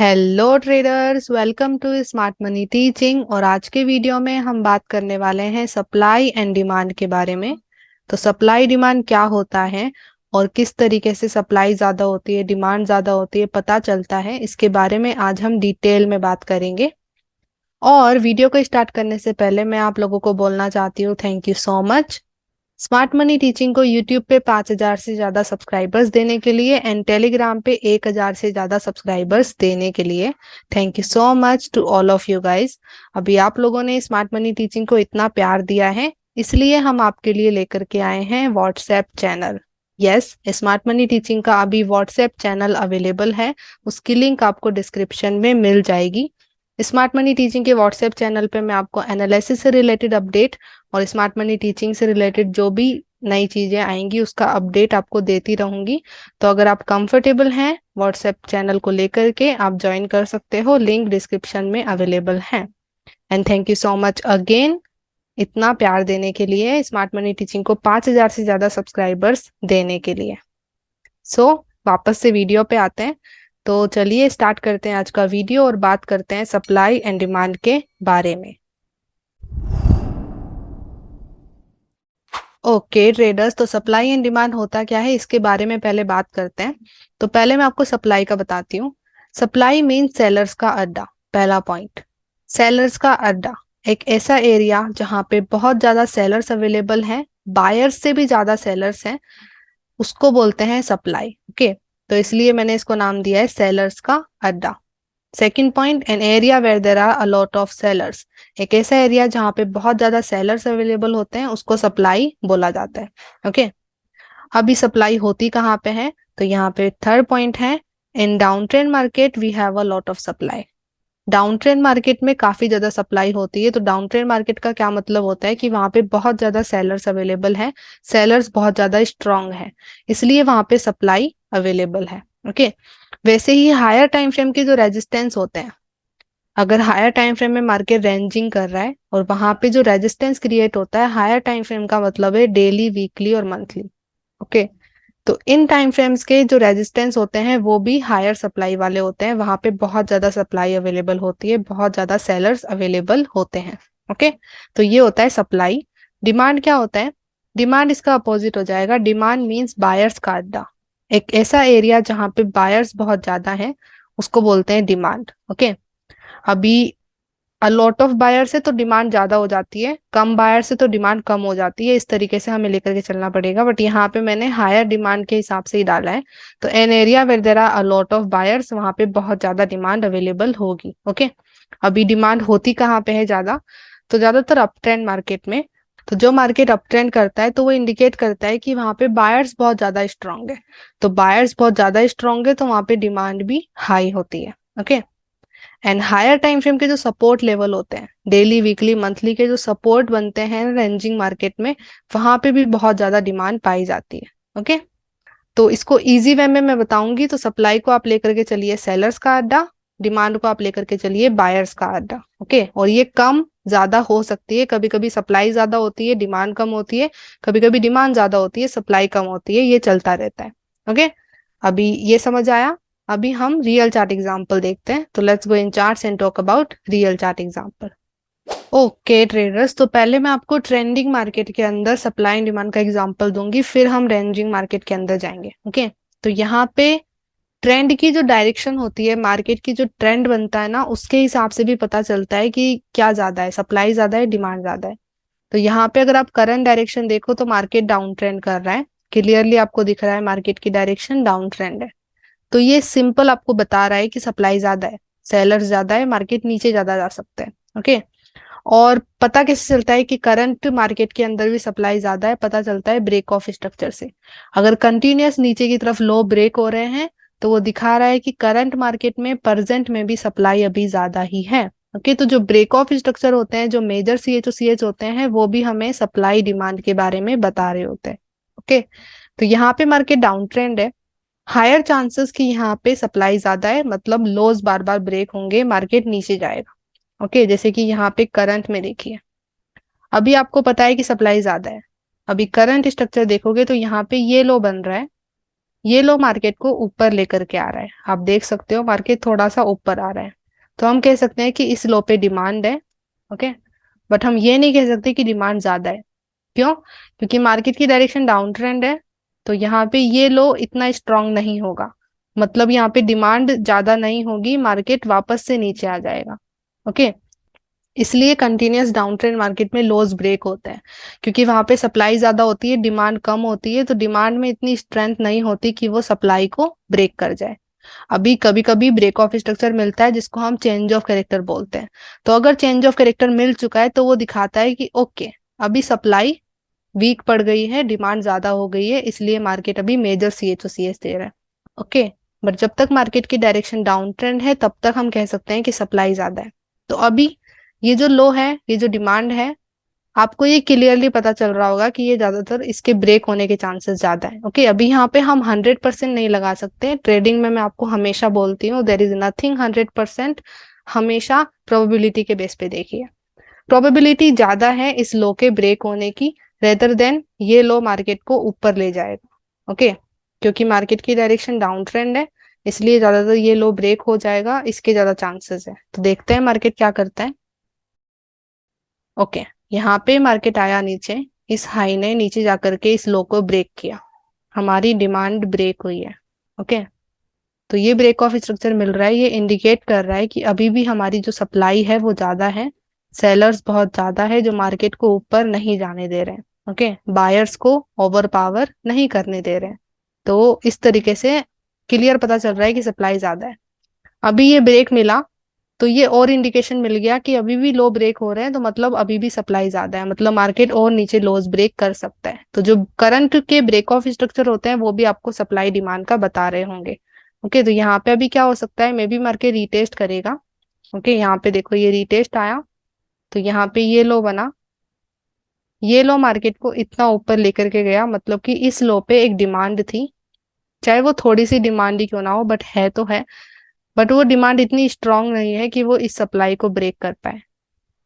Hello traders, welcome to smart money teaching. और आज के वीडियो में हम बात करने वाले हैं सप्लाई एंड डिमांड के बारे में। तो सप्लाई डिमांड क्या होता है और किस तरीके से सप्लाई ज़्यादा होती है, डिमांड ज़्यादा होती है, पता चलता है, इसके बारे में आज हम डिटेल में बात करेंगे। और वीडियो को स्टार्ट करने से पहले मैं आप लोगों को बोलना चाहती हूँ, thank you so much smart money teaching को यूट्यूब पे 5,000 से ज्यादा सब्सक्राइबर्स देने के लिए एंड टेलीग्राम पे 1,000 से ज्यादा सब्सक्राइबर्स देने के लिए। Thank you so much to all of you guys. अभी आप लोगों ने स्मार्ट मनी टीचिंग को इतना प्यार दिया है, इसलिए हम आपके लिए लेकर के आए हैं WhatsApp channel. Yes, smart money teaching का अभी व्हाट्सएप चैनल अवेलेबल है, उसकी लिंक आपको डिस्क्रिप्शन में मिल जाएगी। स्मार्ट मनी टीचिंग के व्हाट्सएप चैनल पे मैं आपको एनालिसिस से रिलेटेड अपडेट और स्मार्ट मनी टीचिंग से रिलेटेड जो भी नई चीजें आएंगी उसका अपडेट आपको देती रहूंगी। तो अगर आप कंफर्टेबल हैं व्हाट्सएप चैनल को लेकर के, आप ज्वाइन कर सकते हो, लिंक डिस्क्रिप्शन में अवेलेबल है। And thank you so much again इतना प्यार देने के लिए, स्मार्ट मनी टीचिंग को 5,000 से ज्यादा सब्सक्राइबर्स देने के लिए। वापस से वीडियो पे आते हैं। तो चलिए स्टार्ट करते हैं आज का वीडियो और बात करते हैं सप्लाई एंड डिमांड के बारे में। ओके ट्रेडर्स, तो सप्लाई एंड डिमांड होता क्या है इसके बारे में पहले बात करते हैं। तो पहले मैं आपको सप्लाई का बताती हूँ। सप्लाई मीन सेलर्स का अड्डा। पहला पॉइंट, सेलर्स का अड्डा एक ऐसा एरिया जहाँ पे बहुत ज्यादा सेलर्स अवेलेबल हैं, बायर्स से भी ज्यादा सेलर्स हैं, उसको बोलते हैं सप्लाई। ओके, तो इसलिए मैंने इसको नाम दिया है सेलर्स का अड्डा। Second point, an area where there are a lot of sellers. एक ऐसा एरिया जहाँ पे बहुत ज्यादा सेलर्स अवेलेबल होते हैं, उसको सप्लाई बोला जाता है। ओके, अभी सप्लाई होती कहाँ पे है, तो यहाँ पे थर्ड पॉइंट है, in down trend market we have a lot of supply. Down trend market में काफी ज्यादा सप्लाई होती है। तो डाउन ट्रेंड मार्केट का क्या मतलब होता है कि वहां पे बहुत ज्यादा सेलर्स अवेलेबल हैं, सेलर्स बहुत ज्यादा स्ट्रांग है, इसलिए वहां पे सप्लाई अवेलेबल है। ओके, वैसे ही हायर टाइम फ्रेम के जो रेजिस्टेंस होते हैं, अगर हायर टाइम फ्रेम में मार्केट रेंजिंग कर रहा है और वहां पे जो रेजिस्टेंस क्रिएट होता है, हायर टाइम फ्रेम का मतलब है डेली, वीकली और मंथली। ओके, तो इन टाइम फ्रेम्स के जो रेजिस्टेंस होते हैं वो भी हायर सप्लाई वाले होते हैं, वहां पे बहुत ज्यादा सप्लाई अवेलेबल होती है, बहुत ज्यादा सेलर्स अवेलेबल होते हैं। ओके, तो ये होता है सप्लाई। डिमांड क्या होता है? डिमांड इसका अपोजिट हो जाएगा। डिमांड मीन्स बायर्स का अड्डा। एक ऐसा एरिया जहाँ पे बायर्स बहुत ज्यादा हैं, उसको बोलते हैं डिमांड। ओके, अभी लॉट ऑफ बायर से तो डिमांड ज्यादा हो जाती है, कम बायर से तो डिमांड कम हो जाती है, इस तरीके से हमें लेकर के चलना पड़ेगा। बट यहाँ पे मैंने हायर डिमांड के हिसाब से ही डाला है। तो an area where there are a lot of buyers, वहां पे बहुत ज्यादा डिमांड अवेलेबल होगी। ओके, अभी डिमांड होती कहाँ पे है ज्यादा, तो ज्यादातर अप ट्रेंड मार्केट में। तो जो मार्केट अप ट्रेंड करता है तो वो इंडिकेट करता है कि वहां पे बायर्स बहुत ज्यादा स्ट्रांग है। तो बायर्स बहुत ज्यादा स्ट्रांग है तो वहां पे डिमांड भी हाई होती है। Okay, and higher time frame के जो सपोर्ट लेवल होते हैं, डेली, वीकली, मंथली के जो सपोर्ट बनते हैं रेंजिंग मार्केट में, वहां पे भी बहुत ज्यादा डिमांड पाई जाती है। ओके, तो इसको इजी वे में मैं बताऊंगी। तो सप्लाई को आप लेकर के चलिए सेलर्स का अड्डा, डिमांड को आप लेकर के चलिए बायर्स का अड्डा। ओके, और ये कम ज्यादा हो सकती है, कभी कभी सप्लाई ज्यादा होती है, डिमांड कम होती है, कभी कभी डिमांड ज्यादा होती है, सप्लाई कम होती है, ये चलता रहता है। ओके, अभी ये समझ आया। अभी हम रियल चार्ट एग्जांपल देखते हैं। तो let's go in charts and talk about real chart example. Okay traders, तो पहले मैं आपको ट्रेंडिंग मार्केट के अंदर सप्लाई एंड डिमांड का एग्जांपल दूंगी, फिर हम रेंजिंग मार्केट के अंदर जाएंगे। ओके, तो यहाँ पे ट्रेंड की जो डायरेक्शन होती है, मार्केट की जो ट्रेंड बनता है ना, उसके हिसाब से भी पता चलता है कि क्या ज्यादा है, सप्लाई ज्यादा है, डिमांड ज्यादा है। तो यहाँ पे अगर आप करंट डायरेक्शन देखो तो मार्केट डाउन ट्रेंड कर रहा है, क्लियरली आपको दिख रहा है मार्केट की डायरेक्शन डाउन ट्रेंड है। तो ये सिंपल आपको बता रहा है कि सप्लाई ज्यादा है, सेलर्स ज्यादा है, मार्केट नीचे ज्यादा जा सकता है। ओके, और पता कैसे चलता है कि करंट मार्केट के अंदर भी सप्लाई ज्यादा है? पता चलता है ब्रेक ऑफ स्ट्रक्चर से। अगर कंटिन्यूअस नीचे की तरफ लो ब्रेक हो रहे हैं तो वो दिखा रहा है कि करंट मार्केट में प्रेजेंट में भी सप्लाई अभी ज्यादा ही है। ओके, तो जो ब्रेक ऑफ स्ट्रक्चर होते हैं, जो मेजर सीएच होते हैं, वो भी हमें सप्लाई डिमांड के बारे में बता रहे होते हैं। ओके, तो यहाँ पे मार्केट डाउन ट्रेंड है, हायर चांसेस कि यहाँ पे सप्लाई ज्यादा है, मतलब लोज बार बार ब्रेक होंगे, मार्केट नीचे जाएगा। ओके, जैसे कि यहाँ पे करंट में देखिए, अभी आपको पता है कि सप्लाई ज्यादा है, अभी करंट स्ट्रक्चर देखोगे तो यहाँ पे ये लो बन रहा है, ये लो मार्केट को ऊपर लेकर के आ रहा है, आप देख सकते हो मार्केट थोड़ा सा ऊपर आ रहा है, तो हम कह सकते हैं कि इस लो पे डिमांड है। ओके, बट हम ये नहीं कह सकते कि डिमांड ज्यादा है। क्यों? क्योंकि मार्केट की डायरेक्शन डाउन ट्रेंड है, तो यहाँ पे ये लो इतना स्ट्रांग नहीं होगा, मतलब यहाँ पे डिमांड ज्यादा नहीं होगी, मार्केट वापस से नीचे आ जाएगा। ओके, इसलिए कंटिन्यूअस डाउन ट्रेंड मार्केट में लोज ब्रेक होते हैं, क्योंकि वहां पे सप्लाई ज्यादा होती है, डिमांड कम होती है, तो डिमांड में इतनी स्ट्रेंथ नहीं होती कि वो सप्लाई को ब्रेक कर जाए। अभी कभी कभी ब्रेक ऑफ स्ट्रक्चर मिलता है जिसको हम चेंज ऑफ कैरेक्टर बोलते हैं। तो अगर चेंज ऑफ कैरेक्टर मिल चुका है तो वो दिखाता है कि ओके, अभी सप्लाई वीक पड़ गई है, डिमांड ज्यादा हो गई है, इसलिए मार्केट अभी मेजर CHOCH दे रहा है। ओके, बट जब तक मार्केट की डायरेक्शन डाउन ट्रेंड है तब तक हम कह सकते हैं कि सप्लाई ज्यादा है। तो अभी ये जो लो है, ये जो डिमांड है, आपको ये क्लियरली पता चल रहा होगा कि ये ज्यादातर इसके ब्रेक होने के चांसेस ज्यादा है। ओके, अभी यहाँ पे हम 100% नहीं लगा सकते, ट्रेडिंग में मैं आपको हमेशा बोलती हूँ देयर इज नथिंग 100%, हमेशा प्रोबेबिलिटी के बेस पे देखिए। प्रोबेबिलिटी ज्यादा है इस लो के ब्रेक होने की रेदर देन ये लो मार्केट को ऊपर ले जाएगा। ओके, क्योंकि मार्केट की डायरेक्शन डाउन ट्रेंड है, इसलिए ज्यादातर ये लो ब्रेक हो जाएगा, इसके ज्यादा चांसेस है। तो देखते हैं मार्केट क्या करता है। ओके, यहाँ पे मार्केट आया नीचे, इस हाई ने नीचे जाकर के इस लो को ब्रेक किया, हमारी डिमांड ब्रेक हुई है। ओके, तो ये ब्रेक ऑफ स्ट्रक्चर मिल रहा है, ये इंडिकेट कर रहा है कि अभी भी हमारी जो सप्लाई है वो ज्यादा है, सेलर्स बहुत ज्यादा है जो मार्केट को ऊपर नहीं जाने दे रहे हैं। ओके, बायर्स को ओवर पावर नहीं करने दे रहे हैं। तो इस तरीके से क्लियर पता चल रहा है कि सप्लाई ज्यादा है। अभी ये ब्रेक मिला तो ये और इंडिकेशन मिल गया कि अभी भी लो ब्रेक हो रहे हैं, तो मतलब अभी भी सप्लाई ज्यादा है, मतलब मार्केट और नीचे लोज ब्रेक कर सकता है। तो जो करंट के ब्रेक ऑफ स्ट्रक्चर होते हैं वो भी आपको सप्लाई डिमांड का बता रहे होंगे। ओके, तो यहाँ पे अभी क्या हो सकता है, मे बी मार्केट रीटेस्ट करेगा। ओके, यहाँ पे देखो ये रीटेस्ट आया, तो यहाँ पे ये लो बना, ये लो मार्केट को इतना ऊपर लेकर के गया, मतलब कि इस लो पे एक डिमांड थी, चाहे वो थोड़ी सी डिमांड ही क्यों ना हो, बट है तो है, बट वो डिमांड इतनी स्ट्रांग नहीं है कि वो इस सप्लाई को ब्रेक कर पाए।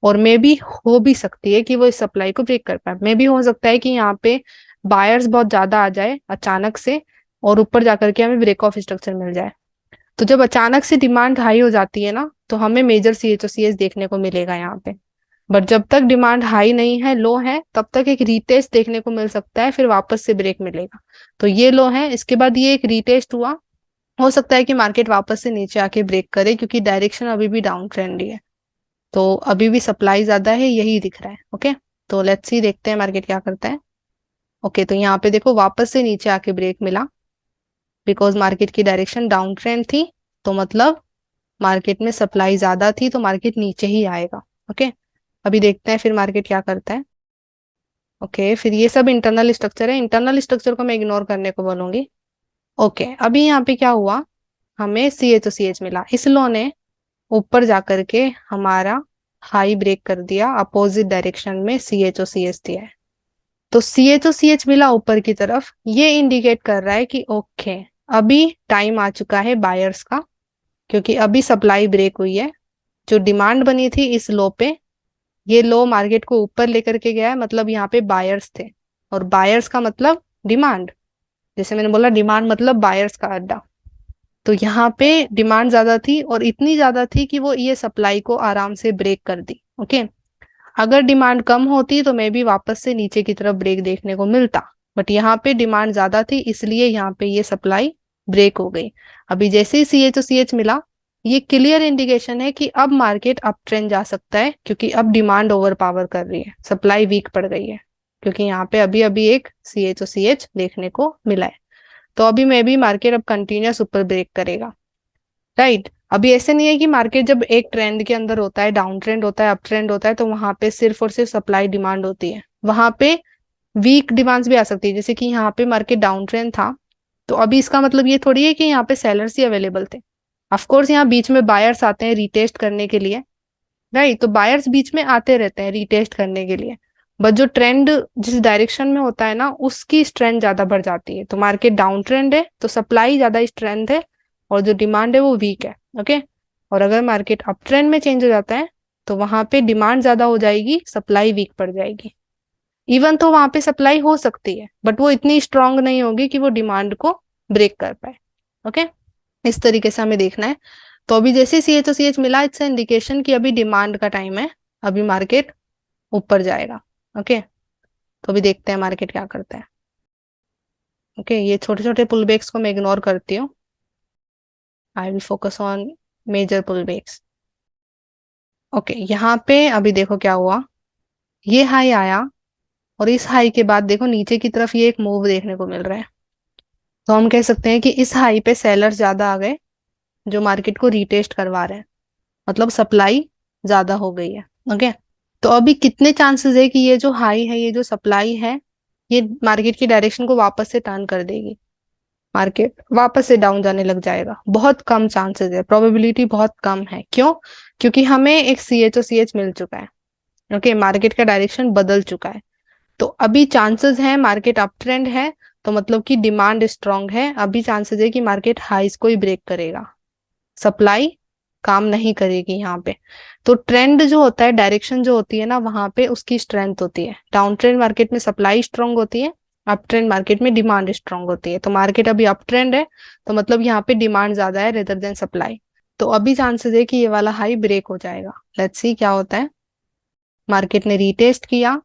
और मे बी हो भी सकती है कि वो इस सप्लाई को ब्रेक कर पाए, मे बी हो सकता है कि यहाँ पे बायर्स बहुत ज्यादा आ जाए अचानक से और ऊपर जाकर के हमें ब्रेक ऑफ स्ट्रक्चर मिल जाए। तो जब अचानक से डिमांड हाई हो जाती है ना, तो हमें मेजर CHOCH देखने को मिलेगा यहाँ पे। बट जब तक डिमांड हाई नहीं है, लो है, तब तक एक रीटेस्ट देखने को मिल सकता है, फिर वापस से ब्रेक मिलेगा। तो ये लो है, इसके बाद ये एक रीटेस्ट हुआ, हो सकता है कि मार्केट वापस से नीचे आके ब्रेक करे, क्योंकि डायरेक्शन अभी भी डाउन ट्रेंड ही है, तो अभी भी सप्लाई ज्यादा है, यही दिख रहा है। ओके, तो लेट्स सी, देखते हैं मार्केट क्या करता है। ओके, तो यहाँ पे देखो वापस से नीचे आके ब्रेक मिला, बिकॉज मार्केट की डायरेक्शन डाउन ट्रेंड थी, तो मतलब मार्केट में सप्लाई ज्यादा थी, तो मार्केट नीचे ही आएगा। ओके, अभी देखते हैं फिर मार्केट क्या करता है। ओके, फिर ये सब इंटरनल स्ट्रक्चर है, इंटरनल स्ट्रक्चर को मैं इग्नोर करने को बोलूंगी। ओके, अभी यहाँ पे क्या हुआ, हमें CHOCH मिला, इस लो ने ऊपर जाकर के हमारा हाई ब्रेक कर दिया, अपोजिट डायरेक्शन में CHOCH दिया है। तो CHOCH मिला ऊपर की तरफ, ये इंडिकेट कर रहा है कि ओके, अभी टाइम आ चुका है बायर्स का, क्योंकि अभी सप्लाई ब्रेक हुई है, जो डिमांड बनी थी इस लो पे, ये लो मार्केट को ऊपर लेकर के गया है, मतलब यहाँ पे बायर्स थे, और बायर्स का मतलब डिमांड, जैसे मैंने बोला डिमांड मतलब बायर्स का अड्डा। तो यहाँ पे डिमांड ज्यादा थी, और इतनी ज्यादा थी कि वो ये सप्लाई को आराम से ब्रेक कर दी। ओके, अगर डिमांड कम होती तो मे भी वापस से नीचे की तरफ ब्रेक देखने को मिलता, बट यहाँ पे डिमांड ज्यादा थी, इसलिए यहाँ पे ये सप्लाई ब्रेक हो गई। अभी जैसे ही CHOCH मिला, ये क्लियर इंडिकेशन है कि अब मार्केट अप ट्रेंड जा सकता है, क्योंकि अब डिमांड ओवर पावर कर रही है, सप्लाई वीक पड़ गई है, क्योंकि यहाँ पे अभी अभी एक CHOCH देखने को मिला है। तो अभी मे भी मार्केट अब कंटिन्यूस ऊपर ब्रेक करेगा, राइट। अभी ऐसे नहीं है कि मार्केट जब एक ट्रेंड के अंदर होता है, डाउन ट्रेंड होता है, अप ट्रेंड होता है, तो वहां पे सिर्फ और सिर्फ सप्लाई डिमांड होती है, वहां पे वीक डिमांड्स भी आ सकती है, जैसे कि यहाँ पे मार्केट डाउन ट्रेंड था, तो अभी इसका मतलब ये थोड़ी है कि यहाँ पे सेलर्स ही अवेलेबल थे। ऑफकोर्स यहाँ बीच में बायर्स आते हैं रीटेस्ट करने के लिए, राइट, तो बायर्स बीच में आते रहते हैं रीटेस्ट करने के लिए, बट जो ट्रेंड जिस डायरेक्शन में होता है ना, उसकी स्ट्रेंथ ज्यादा बढ़ जाती है। तो मार्केट डाउन ट्रेंड है तो सप्लाई ज्यादा स्ट्रेंथ है, और जो डिमांड है वो वीक है। ओके, और अगर मार्केट अप ट्रेंड में चेंज हो जाता है, तो वहां पे डिमांड ज्यादा हो जाएगी, सप्लाई वीक पड़ जाएगी। इवन तो वहां पे सप्लाई हो सकती है, बट वो इतनी स्ट्रांग नहीं होगी कि वो डिमांड को ब्रेक कर पाए। ओके, इस तरीके से हमें देखना है। तो अभी जैसे C H O C H मिला, इट्स इंडिकेशन कि अभी डिमांड का टाइम है, अभी मार्केट ऊपर जाएगा। ओके, तो अभी देखते हैं मार्केट क्या करता है। ओके, ये छोटे छोटे पुल बैक्स को मैं इग्नोर करती हूँ, I will focus on major pullbacks. Okay, यहाँ पे अभी देखो क्या हुआ, ये हाई आया और इस हाई के बाद देखो नीचे की तरफ ये एक मूव देखने को मिल रहा है। तो हम कह सकते हैं कि इस हाई पे सेलर्स ज्यादा आ गए जो मार्केट को रीटेस्ट करवा रहे हैं, मतलब सप्लाई ज्यादा हो गई है। ओके, तो अभी कितने चांसेस है कि ये जो हाई है, ये जो सप्लाई है, ये मार्केट की डायरेक्शन को वापस से टर्न कर देगी, मार्केट वापस से डाउन जाने लग जाएगा? बहुत कम चांसेस है, प्रोबेबिलिटी बहुत कम है। क्यों? क्योंकि हमें एक सी एच ओ सी एच मिल चुका है। ओके, मार्केट का डायरेक्शन बदल चुका है। तो अभी चांसेस है मार्केट अप ट्रेंड है, तो मतलब कि डिमांड स्ट्रांग है। अभी चांसेस है कि मार्केट हाईस को ही ब्रेक करेगा, सप्लाई काम नहीं करेगी यहाँ पे। तो ट्रेंड जो होता है, डायरेक्शन जो होती है ना, वहां पे उसकी स्ट्रेंथ होती है। डाउन ट्रेंड मार्केट में सप्लाई स्ट्रांग होती है, अप ट्रेंड मार्केट में डिमांड स्ट्रांग होती है। तो मार्केट अभी अप ट्रेंड है, तो मतलब यहाँ पे डिमांड ज्यादा है रेदर देन सप्लाई। तो अभी चांसेस है कि ये वाला हाई ब्रेक हो जाएगा। लेट्स सी क्या होता है। मार्केट ने रीटेस्ट किया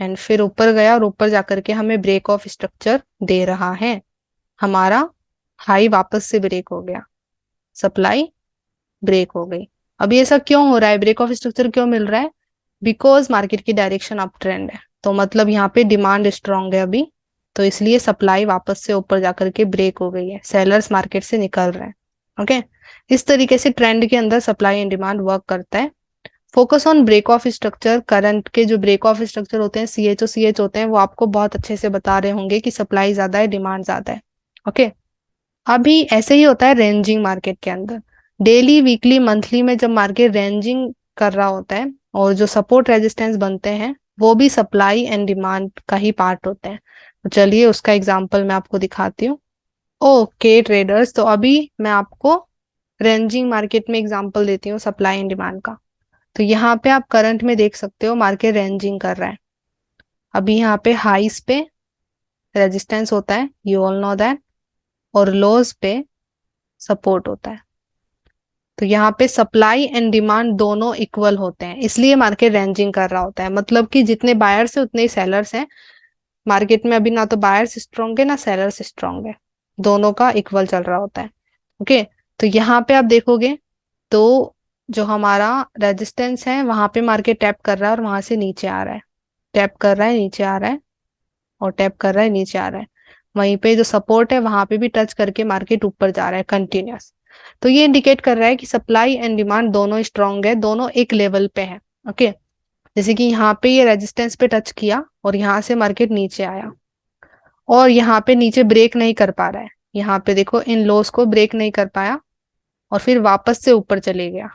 एंड फिर ऊपर गया और ऊपर जाकर के हमें ब्रेक ऑफ स्ट्रक्चर दे रहा है। हमारा हाई वापस से ब्रेक हो गया, सप्लाई ब्रेक हो गई। अभी ऐसा क्यों हो रहा है, ब्रेक ऑफ स्ट्रक्चर क्यों मिल रहा है? बिकॉज मार्केट की डायरेक्शन अप ट्रेंड है, तो मतलब यहाँ पे डिमांड स्ट्रांग है अभी, तो इसलिए सप्लाई वापस से ऊपर जाकर के ब्रेक हो गई है, सेलर्स मार्केट से निकल रहे हैं। ओके, इस तरीके से ट्रेंड के अंदर सप्लाई एंड डिमांड वर्क करता है। Focus on break of structure. Current के जो ब्रेक ऑफ स्ट्रक्चर होते हैं, सी एच ओ सी एच होते हैं, वो आपको बहुत अच्छे से बता रहे होंगे कि सप्लाई ज्यादा है, डिमांड ज्यादा है। ओके, अभी ऐसे ही होता है रेंजिंग मार्केट के अंदर। डेली, वीकली, मंथली में जब मार्केट रेंजिंग कर रहा होता है और जो सपोर्ट रेजिस्टेंस बनते हैं वो भी सप्लाई एंड डिमांड का ही पार्ट होते हैं। तो चलिए उसका एग्जांपल मैं आपको दिखाती हूँ। ओके ट्रेडर्स, तो अभी मैं आपको रेंजिंग मार्केट में एग्जांपल देती हूँ सप्लाई एंड डिमांड का। तो यहाँ पे आप करंट में देख सकते हो मार्केट रेंजिंग कर रहा है। अभी यहाँ पे हाईस पे रेजिस्टेंस होता है, यू ऑल नो दैट, और लोज पे सपोर्ट होता है। तो यहाँ पे सप्लाई एंड डिमांड दोनों इक्वल होते हैं, इसलिए मार्केट रेंजिंग कर रहा होता है। मतलब कि जितने बायर्स है उतने ही सेलर्स हैं मार्केट में। अभी ना तो बायर्स स्ट्रॉन्ग है ना सेलर्स स्ट्रॉन्ग है, दोनों का इक्वल चल रहा होता है। ओके, तो यहाँ पे आप देखोगे तो जो हमारा रेजिस्टेंस है वहां पे मार्केट टैप कर रहा है और वहां से नीचे आ रहा है, टैप कर रहा है नीचे आ रहा है, और टैप कर रहा है नीचे आ रहा है। वहीं पे जो सपोर्ट है वहां पे भी टच करके मार्केट ऊपर जा रहा है कंटिन्यूअस। तो ये इंडिकेट कर रहा है कि सप्लाई एंड डिमांड दोनों स्ट्रांग है, दोनों एक लेवल पे है। ओके, जैसे कि यहाँ पे ये रेजिस्टेंस पे टच किया और यहाँ से मार्केट नीचे आया और यहाँ पे नीचे ब्रेक नहीं कर पा रहा है। यहाँ पे देखो इन लोस को ब्रेक नहीं कर पाया और फिर वापस से ऊपर चले गया,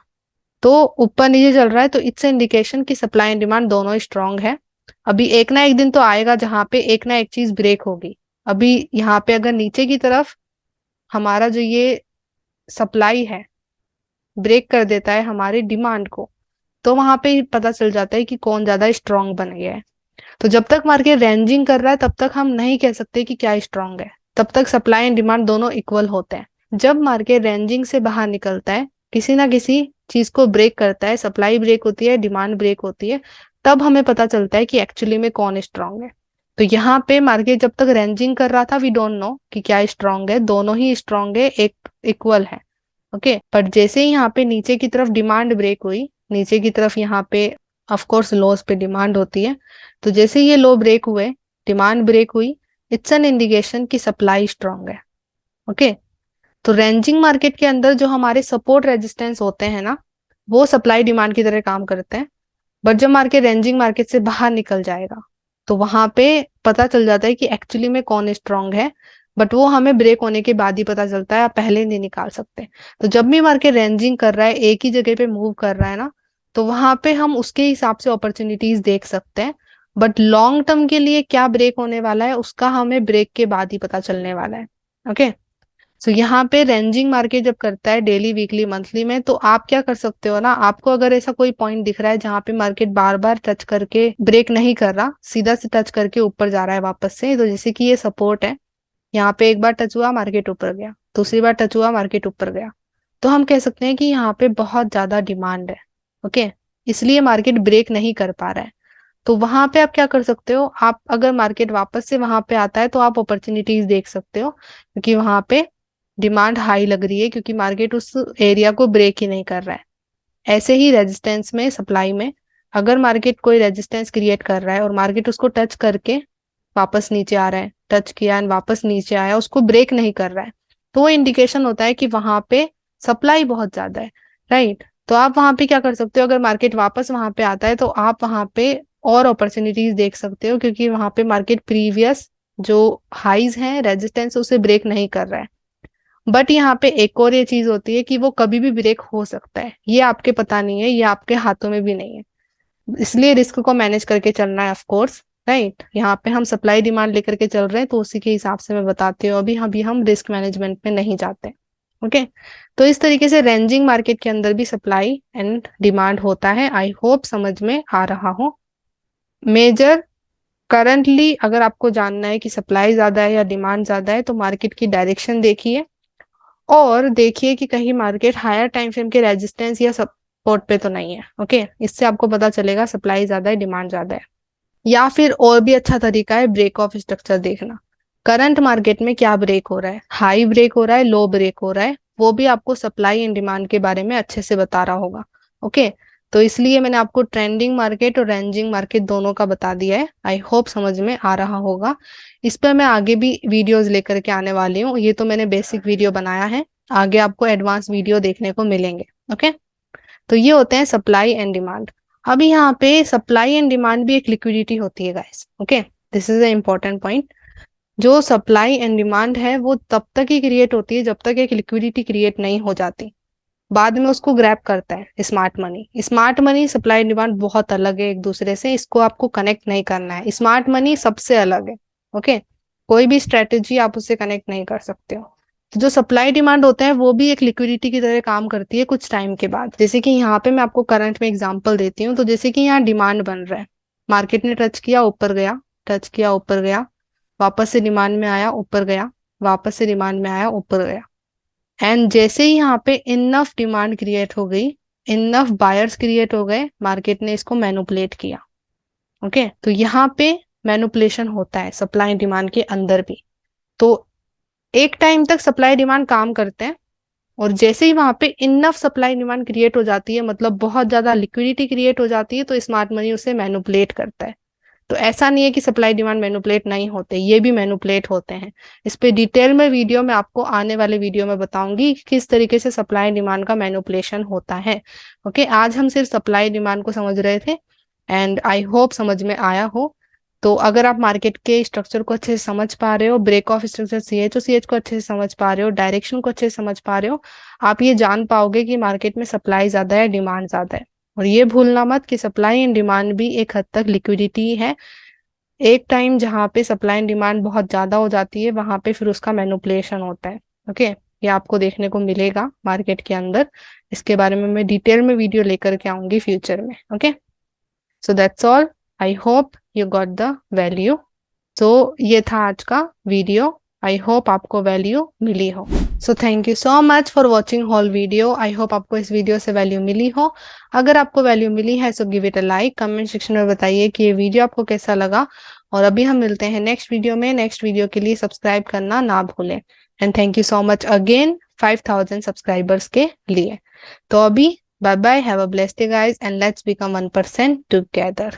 तो ऊपर नीचे चल रहा है। तो इट्स इंडिकेशन कि सप्लाई एंड डिमांड दोनों स्ट्रांग है। अभी एक ना एक दिन तो आएगा जहां पे एक ना एक चीज ब्रेक होगी। अभी यहाँ पे अगर नीचे की तरफ हमारा जो ये सप्लाई है ब्रेक कर देता है हमारी डिमांड को, तो वहां पे पता चल जाता है कि कौन ज्यादा स्ट्रांग बन गया है। तो जब तक मार्केट रेंजिंग कर रहा है तब तक हम नहीं कह सकते कि क्या स्ट्रांग है, तब तक सप्लाई एंड डिमांड दोनों इक्वल होते हैं। जब मार्केट रेंजिंग से बाहर निकलता है, किसी ना किसी चीज को ब्रेक करता है, सप्लाई ब्रेक होती है, डिमांड ब्रेक होती है, तब हमें पता चलता है कि एक्चुअली में कौन स्ट्रांग है। तो यहाँ पे मार्केट जब तक रेंजिंग कर रहा था वी डोंट नो कि क्या स्ट्रांग है, दोनों ही स्ट्रांग है, एक इक्वल है। ओके, पर जैसे ही यहाँ पे नीचे की तरफ डिमांड ब्रेक हुई, नीचे की तरफ यहाँ पे ऑफ कोर्स लोस पे डिमांड होती है, तो जैसे ये लो ब्रेक हुए, डिमांड ब्रेक हुई, इट्स एन इंडिकेशन कि सप्लाई स्ट्रांग है। ओके, तो रेंजिंग मार्केट के अंदर जो हमारे सपोर्ट रेजिस्टेंस होते हैं ना, वो सप्लाई डिमांड की तरह काम करते हैं। बट जब मार्केट रेंजिंग मार्केट से बाहर निकल जाएगा तो वहां पे पता चल जाता है कि एक्चुअली में कौन स्ट्रांग है। बट वो हमें ब्रेक होने के बाद ही पता चलता है, आप पहले नहीं निकाल सकते। तो जब भी मार्केट रेंजिंग कर रहा है, एक ही जगह पे मूव कर रहा है ना, तो वहां पे हम उसके हिसाब से अपॉर्चुनिटीज देख सकते हैं। बट लॉन्ग टर्म के लिए क्या ब्रेक होने वाला है उसका हमें ब्रेक के बाद ही पता चलने वाला है। ओके, सो यहाँ पे रेंजिंग मार्केट जब करता है डेली, वीकली, मंथली में, तो आप क्या कर सकते हो ना, आपको अगर ऐसा कोई पॉइंट दिख रहा है जहां पे मार्केट बार बार टच करके ब्रेक नहीं कर रहा, सीधा से टच करके ऊपर जा रहा है वापस से, तो जैसे कि ये सपोर्ट है, यहाँ पे एक बार टच हुआ मार्केट ऊपर गया, दूसरी बार टच हुआ मार्केट ऊपर गया, तो हम कह सकते हैं कि यहाँ पे बहुत ज्यादा डिमांड है। ओके, इसलिए मार्केट ब्रेक नहीं कर पा रहा है। तो वहां पे आप क्या कर सकते हो, आप अगर मार्केट वापस से वहां पे आता है तो आप अपॉर्चुनिटीज देख सकते हो, क्योंकि वहां पे डिमांड हाई लग रही है, क्योंकि मार्केट उस एरिया को ब्रेक ही नहीं कर रहा है। ऐसे ही रेजिस्टेंस में, सप्लाई में, अगर मार्केट कोई रेजिस्टेंस क्रिएट कर रहा है और मार्केट उसको टच करके वापस नीचे आ रहा है, टच किया एंड वापस नीचे आया, उसको ब्रेक नहीं कर रहा है, तो वो इंडिकेशन होता है कि वहां पे सप्लाई बहुत ज्यादा है। राइट, तो आप वहां पे क्या कर सकते हो, अगर मार्केट वापस वहां पे आता है तो आप वहां पे और अपॉर्चुनिटीज देख सकते हो, क्योंकि वहां पे मार्केट प्रीवियस जो हाइज हैं, रेजिस्टेंस, उसे ब्रेक नहीं कर रहा है। बट यहाँ पे एक और ये चीज होती है कि वो कभी भी ब्रेक हो सकता है, ये आपके पता नहीं है, ये आपके हाथों में भी नहीं है, इसलिए रिस्क को मैनेज करके चलना है ऑफ कोर्स। राइट, यहाँ पे हम सप्लाई डिमांड लेकर के चल रहे हैं, तो उसी के हिसाब से मैं बताती हूँ, अभी हम रिस्क मैनेजमेंट में नहीं जाते। ओके, तो इस तरीके से रेंजिंग मार्केट के अंदर भी सप्लाई एंड डिमांड होता है। आई होप समझ में आ रहा हो। मेजर करंटली अगर आपको जानना है कि सप्लाई ज्यादा है या डिमांड ज्यादा है, तो मार्केट की डायरेक्शन देखिए और देखिए कि कहीं मार्केट हायर टाइम फ्रेम के रेजिस्टेंस या सपोर्ट पे तो नहीं है। ओके, इससे आपको पता चलेगा सप्लाई ज्यादा है, डिमांड ज्यादा है। या फिर और भी अच्छा तरीका है ब्रेक ऑफ स्ट्रक्चर देखना। करंट मार्केट में क्या ब्रेक हो रहा है, हाई ब्रेक हो रहा है, लो ब्रेक हो रहा है, वो भी आपको सप्लाई एंड डिमांड के बारे में अच्छे से बता रहा होगा। ओके, तो इसलिए मैंने आपको ट्रेंडिंग मार्केट और रेंजिंग मार्केट दोनों का बता दिया है। आई होप समझ में आ रहा होगा। इस पर मैं आगे भी वीडियोस लेकर के आने वाली हूँ, ये तो मैंने बेसिक वीडियो बनाया है, आगे आपको एडवांस वीडियो देखने को मिलेंगे। ओके, तो ये होते हैं सप्लाई एंड डिमांड। अभी यहाँ पे सप्लाई एंड डिमांड भी एक लिक्विडिटी होती है guys. Okay, this is a important point. जो सप्लाई एंड डिमांड है वो तब तक ही क्रिएट होती है जब तक एक लिक्विडिटी क्रिएट नहीं हो जाती, बाद में उसको ग्रैब करता है smart money. Smart money, supply and demand बहुत अलग है एक दूसरे से, इसको आपको कनेक्ट नहीं करना है। स्मार्ट मनी सबसे अलग है। ओके, कोई भी स्ट्रेटेजी आप उससे कनेक्ट नहीं कर सकते हो। तो जो सप्लाई डिमांड होता है वो भी एक लिक्विडिटी की तरह काम करती है कुछ टाइम के बाद। जैसे कि यहाँ पे मैं आपको करंट में एग्जांपल देती हूँ, तो जैसे कि यहाँ डिमांड बन रहा है, मार्केट ने टच किया ऊपर गया, टच किया ऊपर गया, वापस से डिमांड में आया ऊपर गया, वापस से डिमांड में आया ऊपर गया। एंड जैसे ही यहाँ पे इनफ डिमांड क्रिएट हो गई, इनफ बायर्स क्रिएट हो गए, मार्केट ने इसको मैनिपुलेट किया। ओके, तो यहाँ पे मैनिपुलेशन होता है सप्लाई डिमांड के अंदर भी। तो एक टाइम तक सप्लाई डिमांड काम करते हैं, और जैसे ही वहां पे इनफ सप्लाई डिमांड क्रिएट हो जाती है, मतलब बहुत ज्यादा लिक्विडिटी क्रिएट हो जाती है, तो स्मार्ट मनी उसे मैनिपुलेट करता है। तो ऐसा नहीं है कि सप्लाई डिमांड मैनिपुलेट नहीं होते, ये भी मैनिपुलेट होते हैं। इस पे डिटेल में वीडियो में आपको आने वाले वीडियो में बताऊंगी कि किस तरीके से सप्लाई डिमांड का मैनिपुलेशन होता है। ओके, आज हम सिर्फ सप्लाई डिमांड को समझ रहे थे, एंड आई होप समझ में आया हो। तो अगर आप मार्केट के स्ट्रक्चर को अच्छे से समझ पा रहे हो, ब्रेक ऑफ स्ट्रक्चर CH को अच्छे से समझ पा रहे हो, डायरेक्शन को अच्छे से समझ पा रहे हो, आप ये जान पाओगे कि मार्केट में सप्लाई ज्यादा है, डिमांड ज्यादा है। और ये भूलना मत कि सप्लाई एंड डिमांड भी एक हद तक लिक्विडिटी है। एक टाइम जहाँ पे सप्लाई एंड डिमांड बहुत ज्यादा हो जाती है, वहां पे फिर उसका मैनिपुलेशन होता है। ओके, ये आपको देखने को मिलेगा मार्केट के अंदर। इसके बारे में मैं डिटेल में वीडियो लेकर के आऊंगी फ्यूचर में। Okay, so that's all. I hope you got the value. So ये था आज का वीडियो, आई होप आपको वैल्यू मिली हो। So thank you so much for watching whole video. I hope आपको इस वीडियो से वैल्यू मिली हो। अगर आपको वैल्यू मिली है so give it a like, comment section में बताइए कि ये वीडियो आपको कैसा लगा। और अभी हम मिलते हैं नेक्स्ट वीडियो में। नेक्स्ट वीडियो के लिए सब्सक्राइब करना ना भूलें। And thank you so much again 5000 subscribers के लिए। तो अभी bye bye, have a blessed day guys, and let's become 1% together.